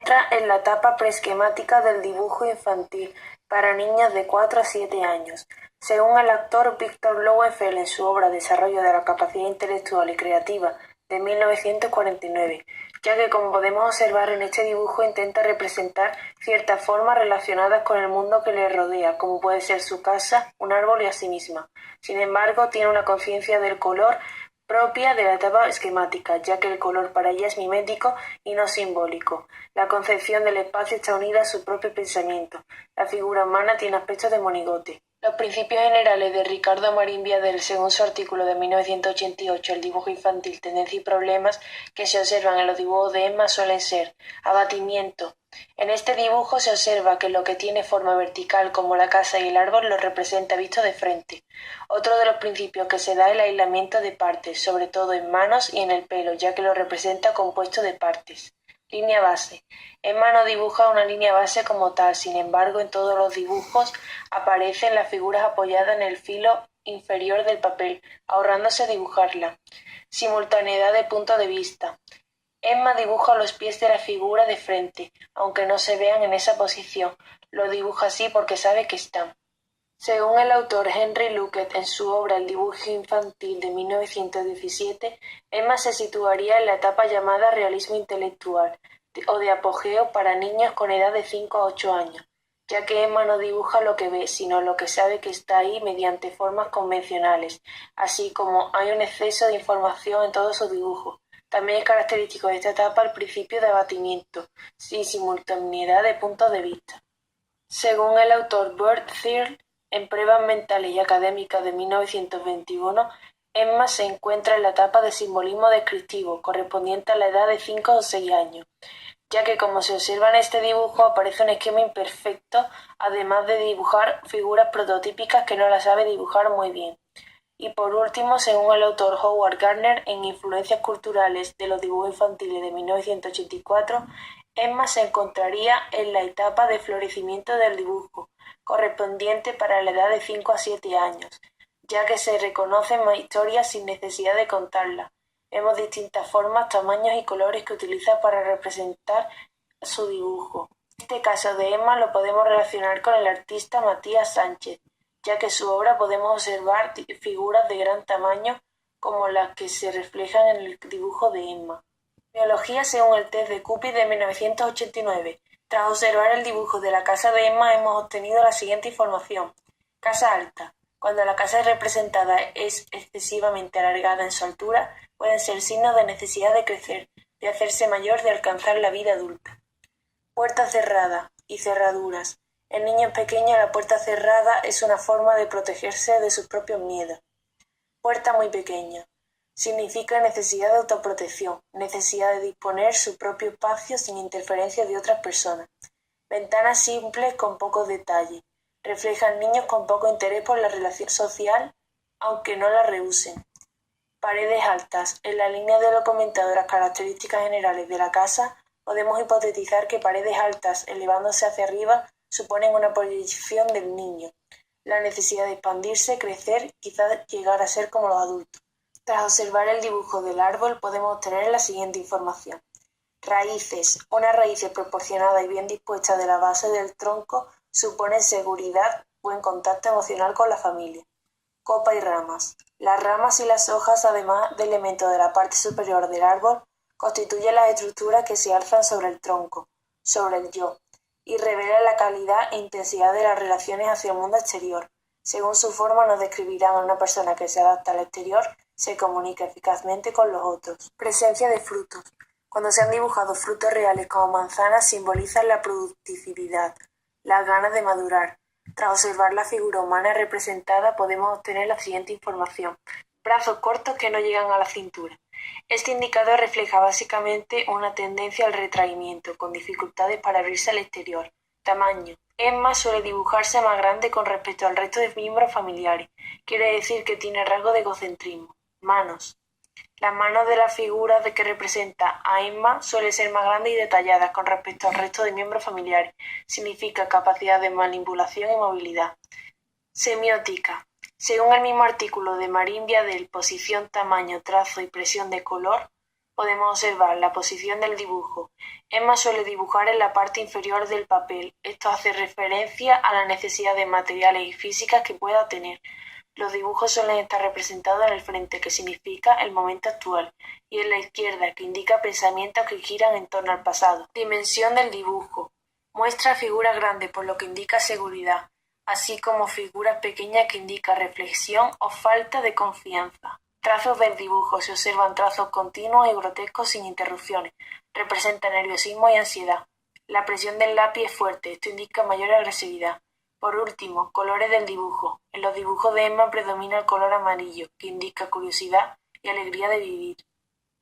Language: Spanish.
muestra en la etapa preesquemática del dibujo infantil para niños de 4 a 7 años. Según el autor Victor Lowenfeld en su obra Desarrollo de la capacidad intelectual y creativa de 1949, ya que como podemos observar en este dibujo intenta representar ciertas formas relacionadas con el mundo que le rodea, como puede ser su casa, un árbol y a sí misma. Sin embargo, tiene una conciencia del color propia de la etapa esquemática, ya que el color para ella es mimético y no simbólico. La concepción del espacio está unida a su propio pensamiento. La figura humana tiene aspectos de monigote. Los principios generales de Ricardo Marín Viadel, según su artículo de 1988, El dibujo infantil, tendencia y problemas que se observan en los dibujos de Emma suelen ser: abatimiento. En este dibujo se observa que lo que tiene forma vertical, como la casa y el árbol, lo representa visto de frente. Otro de los principios que se da es el aislamiento de partes, sobre todo en manos y en el pelo, ya que lo representa compuesto de partes. Línea base. Emma no dibuja una línea base como tal, sin embargo, en todos los dibujos aparecen las figuras apoyadas en el filo inferior del papel, ahorrándose dibujarla. Simultaneidad de punto de vista. Emma dibuja los pies de la figura de frente, aunque no se vean en esa posición. Lo dibuja así porque sabe que están. Según el autor Henry Luckett en su obra El dibujo infantil de 1917, Emma se situaría en la etapa llamada realismo intelectual o de apogeo para niños con edad de 5 a 8 años, ya que Emma no dibuja lo que ve, sino lo que sabe que está ahí mediante formas convencionales, así como hay un exceso de información en todos sus dibujos. También es característico de esta etapa el principio de abatimiento, sin simultaneidad de puntos de vista. Según el autor Bert Searle, en Pruebas mentales y académicas de 1921, Emma se encuentra en la etapa de simbolismo descriptivo, correspondiente a la edad de 5 o 6 años, ya que como se observa en este dibujo aparece un esquema imperfecto, además de dibujar figuras prototípicas que no las sabe dibujar muy bien. Y por último, según el autor Howard Gardner, en Influencias culturales de los dibujos infantiles de 1984, Emma se encontraría en la etapa de florecimiento del dibujo, correspondiente para la edad de 5 a 7 años, ya que se reconocen más historias sin necesidad de contarlas. Vemos distintas formas, tamaños y colores que utiliza para representar su dibujo. Este caso de Emma lo podemos relacionar con el artista Matías Sánchez, ya que en su obra podemos observar figuras de gran tamaño como las que se reflejan en el dibujo de Emma. Biología según el test de Cupid de 1989. Tras observar el dibujo de la casa de Emma hemos obtenido la siguiente información. Casa alta. Cuando la casa representada es excesivamente alargada en su altura, pueden ser signos de necesidad de crecer, de hacerse mayor, de alcanzar la vida adulta. Puerta cerrada y cerraduras. En niños pequeños la puerta cerrada es una forma de protegerse de sus propios miedos. Puerta muy pequeña. Significa necesidad de autoprotección, necesidad de disponer su propio espacio sin interferencia de otras personas. Ventanas simples con pocos detalles. Reflejan niños con poco interés por la relación social, aunque no la rehúsen. Paredes altas. En la línea de lo comentado de las características generales de la casa, podemos hipotetizar que paredes altas elevándose hacia arriba suponen una proyección del niño, la necesidad de expandirse, crecer, quizás llegar a ser como los adultos. Tras observar el dibujo del árbol podemos obtener la siguiente información. Raíces. Una raíz proporcionada y bien dispuesta de la base del tronco supone seguridad, buen contacto emocional con la familia. Copa y ramas. Las ramas y las hojas, además de elementos de la parte superior del árbol, constituyen las estructuras que se alzan sobre el tronco, sobre el yo, y revelan la calidad e intensidad de las relaciones hacia el mundo exterior. Según su forma nos describirán a una persona que se adapta al exterior, se comunica eficazmente con los otros. Presencia de frutos. Cuando se han dibujado frutos reales como manzanas, simbolizan la productividad, las ganas de madurar. Tras observar la figura humana representada podemos obtener la siguiente información. Brazos cortos que no llegan a la cintura. Este indicador refleja básicamente una tendencia al retraimiento, con dificultades para abrirse al exterior. Tamaño. Emma suele dibujarse más grande con respecto al resto de miembros familiares. Quiere decir que tiene rasgo de egocentrismo. Manos. Las manos de la figura que representa a Emma suelen ser más grandes y detalladas con respecto al resto de miembros familiares. Significa capacidad de manipulación y movilidad. Semiótica. Según el mismo artículo de Marín Viadel, posición, tamaño, trazo y presión de color, Podemos observar la posición del dibujo. Emma suele dibujar en la parte inferior del papel. Esto hace referencia a la necesidad de materiales y físicas que pueda tener. Los dibujos suelen estar representados en el frente, que significa el momento actual, y en la izquierda, que indica pensamientos que giran en torno al pasado. Dimensión del dibujo. Muestra figuras grandes, por lo que indica seguridad, así como figuras pequeñas que indica reflexión o falta de confianza. Trazos del dibujo. Se observan trazos continuos y grotescos sin interrupciones. Representa nerviosismo y ansiedad. La presión del lápiz es fuerte. Esto indica mayor agresividad. Por último, colores del dibujo. En los dibujos de Emma predomina el color amarillo, que indica curiosidad y alegría de vivir.